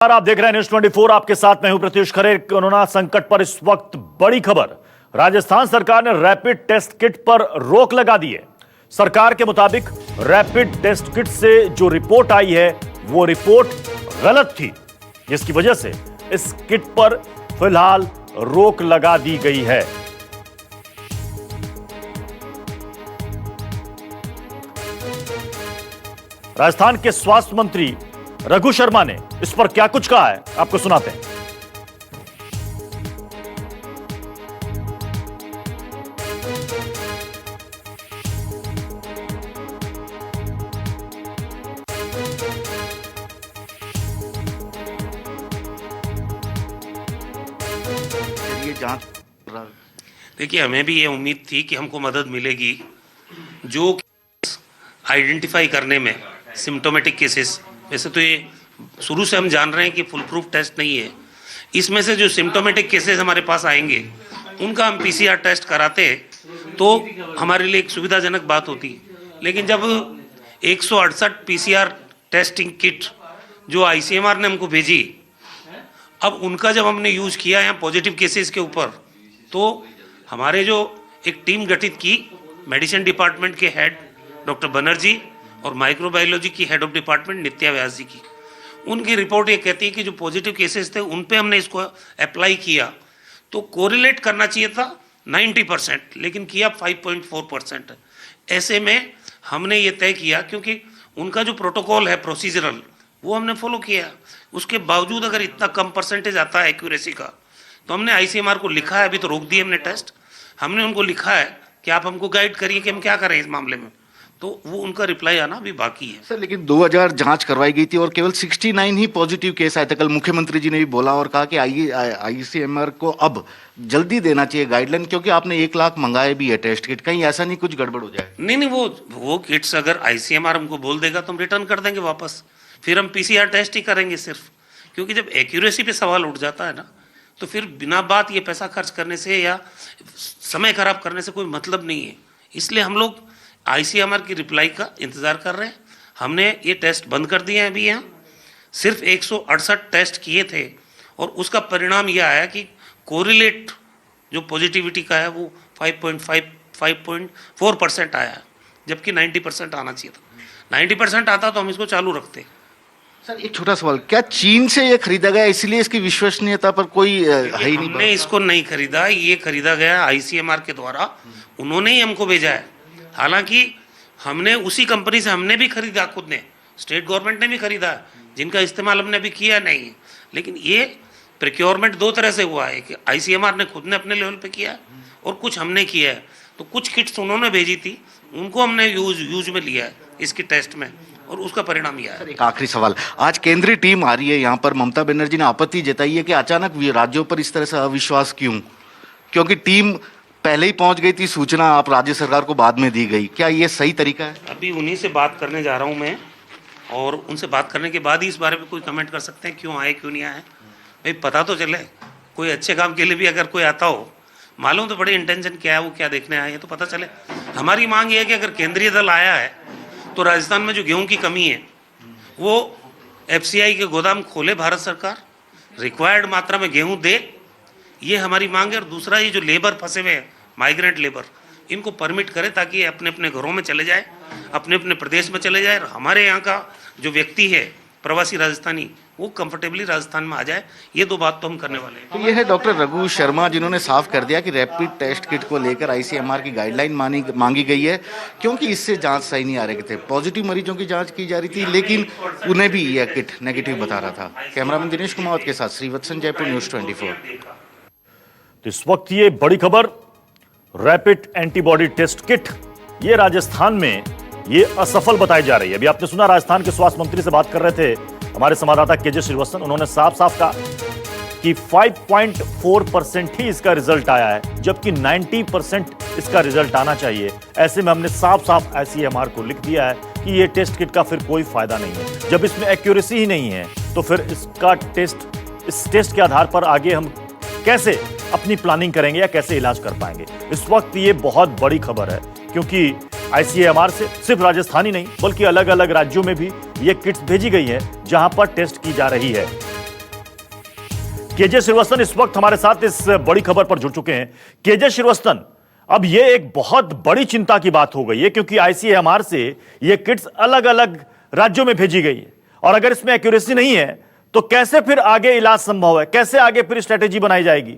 आप देख रहे हैं न्यूज 24। आपके साथ मैं हूं प्रत्युष खरे। कोरोना संकट पर इस वक्त बड़ी खबर। राजस्थान सरकार ने रैपिड टेस्ट किट पर रोक लगा दी है। सरकार के मुताबिक रैपिड टेस्ट किट से जो रिपोर्ट आई है वो रिपोर्ट गलत थी, जिसकी वजह से इस किट पर फिलहाल रोक लगा दी गई है। राजस्थान के स्वास्थ्य मंत्री रघु शर्मा ने इस पर क्या कुछ कहा है, आपको सुनाते हैं। ये जांच, देखिए, हमें भी ये उम्मीद थी कि हमको मदद मिलेगी जो आइडेंटिफाई करने में सिम्टोमेटिक केसेस। वैसे तो ये शुरू से हम जान रहे हैं कि फुल प्रूफ टेस्ट नहीं है। इसमें से जो सिम्टोमेटिक केसेस हमारे पास आएंगे उनका हम पीसीआर टेस्ट कराते तो हमारे लिए एक सुविधाजनक बात होती। लेकिन जब 168 पीसीआर टेस्टिंग किट जो आईसीएमआर ने हमको भेजी, अब उनका जब हमने यूज किया यहाँ पॉजिटिव केसेस के ऊपर, तो हमारे जो एक टीम गठित की मेडिसिन डिपार्टमेंट के हेड डॉक्टर बनर्जी और माइक्रोबायोलॉजी की हेड ऑफ डिपार्टमेंट नित्या व्यास जी की, उनकी रिपोर्ट ये कहती है कि जो पॉजिटिव केसेस थे उन पे हमने इसको अप्लाई किया तो कोरिलेट करना चाहिए था 90%, लेकिन किया 5.4%। ऐसे में हमने ये तय किया, क्योंकि उनका जो प्रोटोकॉल है प्रोसीजरल वो हमने फॉलो किया। उसके बावजूद अगर इतना कम परसेंटेज आता है एक्यूरेसी का, तो हमने आईसीएमआर को लिखा है, अभी तो रोक दिए हमने टेस्ट, हमने उनको लिखा है कि आप हमको गाइड करिए कि हम क्या करें इस मामले में। तो वो उनका रिप्लाई आना अभी बाकी है। सर, लेकिन 2000 जांच करवाई गई थी और केवल 69 ही पॉजिटिव केस आए थे। कल मुख्यमंत्री जी ने भी बोला और कहा कि आईसीएमआर को अब जल्दी देना चाहिए गाइडलाइन, क्योंकि आपने 1 लाख मंगाए भी है टेस्ट किट, कहीं ऐसा नहीं कुछ गड़बड़ हो जाए। नहीं, वो किट्स अगर आईसीएमआर हमको बोल देगा तो हम रिटर्न कर देंगे वापस, फिर हम पीसीआर टेस्ट ही करेंगे सिर्फ। क्योंकि जब एक्यूरेसी पे सवाल उठ जाता है ना, तो फिर बिना बात ये पैसा खर्च करने से या समय खराब करने से कोई मतलब नहीं है। इसलिए हम लोग आईसीएमआर की रिप्लाई का इंतजार कर रहे हैं। हमने ये टेस्ट बंद कर दिए हैं। अभी यहाँ सिर्फ 168 टेस्ट किए थे और उसका परिणाम यह आया कि कोरिलेट जो पॉजिटिविटी का है वो 5.4% आया है, जबकि 90% आना चाहिए था। 90% आता तो हम इसको चालू रखते। सर, एक छोटा सवाल, क्या चीन से ये खरीदा गया इसलिए इसकी विश्वसनीयता पर कोई है ही नहीं? हमने इसको नहीं खरीदा, ये खरीदा गया आईसीएमआर के द्वारा, उन्होंने ही हमको भेजा है। हालांकि हमने उसी कंपनी से हमने भी खरीदा, खुद ने, स्टेट गवर्नमेंट ने भी खरीदा, जिनका इस्तेमाल हमने अभी किया नहीं है। लेकिन ये प्रोक्योरमेंट 2 तरह से हुआ है कि आईसीएमआर ने खुद ने अपने लेवल पे किया है और कुछ हमने किया है। तो कुछ किट्स उन्होंने भेजी थी, उनको हमने यूज में लिया है इसकी टेस्ट में, और उसका परिणाम यह है। एक आखिरी सवाल, आज केंद्रीय टीम आ रही है यहाँ पर, ममता बनर्जी ने आपत्ति जताई है कि अचानक राज्यों पर इस तरह से अविश्वास क्यों? क्योंकि टीम पहले ही पहुंच गई थी, सूचना आप राज्य सरकार को बाद में दी गई, क्या ये सही तरीका है? अभी उन्हीं से बात करने जा रहा हूँ मैं, और उनसे बात करने के बाद ही इस बारे में कोई कमेंट कर सकते हैं क्यों आए क्यों नहीं आए। भाई पता तो चले, कोई अच्छे काम के लिए भी अगर कोई आता हो, मालूम तो बड़े इंटेंशन क्या है, वो क्या देखने आए हैं, तो पता चले। हमारी मांग ये है कि अगर केंद्रीय दल आया है तो राजस्थान में जो गेहूं की कमी है वो एफसीआई के गोदाम खोले भारत सरकार, रिक्वायर्ड मात्रा में गेहूं दे, ये हमारी मांग है। और दूसरा, ये जो लेबर फंसे हुए हैं, माइग्रेंट लेबर, इनको परमिट करे ताकि ये अपने अपने घरों में चले जाए, अपने अपने प्रदेश में चले जाए, और हमारे यहाँ का जो व्यक्ति है प्रवासी राजस्थानी वो कंफर्टेबली राजस्थान में आ जाए। ये 2 बात तो हम करने वाले हैं। तो ये है डॉक्टर रघु शर्मा, जिन्होंने साफ कर दिया कि रैपिड टेस्ट किट को लेकर आईसीएमआर की गाइडलाइन मांगी गई है, क्योंकि इससे जांच सही नहीं आ रहे थे। पॉजिटिव मरीजों की जांच की जा रही थी, लेकिन उन्हें भी यह किट नेगेटिव बता रहा था। कैमरामैन दिनेश कुमार के साथ श्रीवत्सन, जयपुर, न्यूज 24। तो इस वक्त ये बड़ी खबर, रैपिड एंटीबॉडी टेस्ट किट ये राजस्थान में ये असफल बताई जा रही है। अभी आपने सुना, राजस्थान के स्वास्थ्य मंत्री से बात कर रहे थे हमारे संवाददाता केजे श्रीवत्सन। उन्होंने साफ साफ कहा कि 5.4% ही इसका रिजल्ट आया है, जबकि 90% इसका रिजल्ट आना चाहिए। ऐसे में हमने साफ साफ आईसीएमआर को लिख दिया है कि ये टेस्ट किट का फिर कोई फायदा नहीं है। जब इसमें एक्यूरेसी ही नहीं है तो फिर इसका इस टेस्ट के आधार पर आगे हम कैसे अपनी प्लानिंग करेंगे या कैसे इलाज कर पाएंगे। इस वक्त ये बहुत बड़ी खबर है, क्योंकि आईसीएमआर से सिर्फ राजस्थान ही नहीं बल्कि अलग अलग राज्यों में भी ये किट्स भेजी गई है जहां पर टेस्ट की जा रही है। केजे श्रीवास्तव इस वक्त हमारे साथ इस बड़ी खबर पर जुड़ चुके हैं। केजे श्रीवास्तव, अब ये एक बहुत बड़ी चिंता की बात हो गई है क्योंकि आईसीएमआर से ये किट्स अलग अलग राज्यों में भेजी गई है और अगर इसमें एक्यूरेसी नहीं है तो कैसे फिर आगे इलाज संभव है, कैसे आगे फिर स्ट्रेटेजी बनाई जाएगी?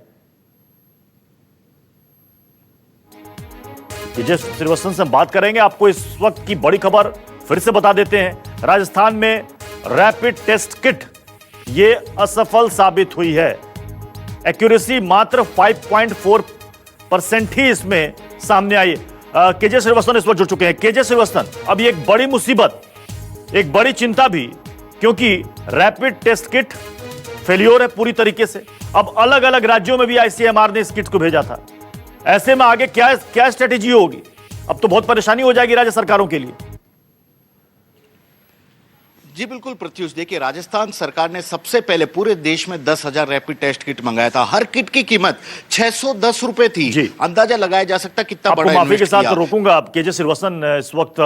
केजे श्रीवास्तव से हम बात करेंगे। आपको इस वक्त की बड़ी खबर फिर से बता देते हैं। राजस्थान में रैपिड टेस्ट किट ये असफल साबित हुई है। एक्यूरेसी मात्र 5.4% ही इसमें सामने आई। केजे श्रीवास्तव इस वक्त जुड़ चुके हैं। केजे श्रीवास्तव, अब ये एक बड़ी मुसीबत, एक बड़ी चिंता भी, क्योंकि रैपिड टेस्ट किट फेल्योर है पूरी तरीके से। अब अलग अलग राज्यों में भी आईसीएमआर ने इस किट को भेजा था। ऐसे में आगे क्या स्ट्रेटेजी होगी? अब तो बहुत परेशानी हो जाएगी राज्य सरकारों के लिए। जी बिल्कुल प्रत्युष, देखिए राजस्थान सरकार ने सबसे पहले पूरे देश में 10,000 रैपिड टेस्ट किट मंगाया था। हर किट की कीमत 610 रुपए थी। अंदाजा लगाया जा सकता कितना बड़ा माफी के साथ रोकूंगा आप केजे श्रीवास्तव इस वक्त।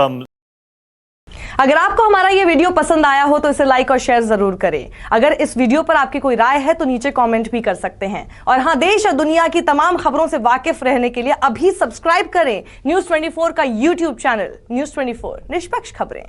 अगर आपको हमारा ये वीडियो पसंद आया हो तो इसे लाइक और शेयर जरूर करें। अगर इस वीडियो पर आपकी कोई राय है तो नीचे कमेंट भी कर सकते हैं। और हां, देश और दुनिया की तमाम खबरों से वाकिफ रहने के लिए अभी सब्सक्राइब करें न्यूज़ 24 का यूट्यूब चैनल। न्यूज़ 24, निष्पक्ष खबरें।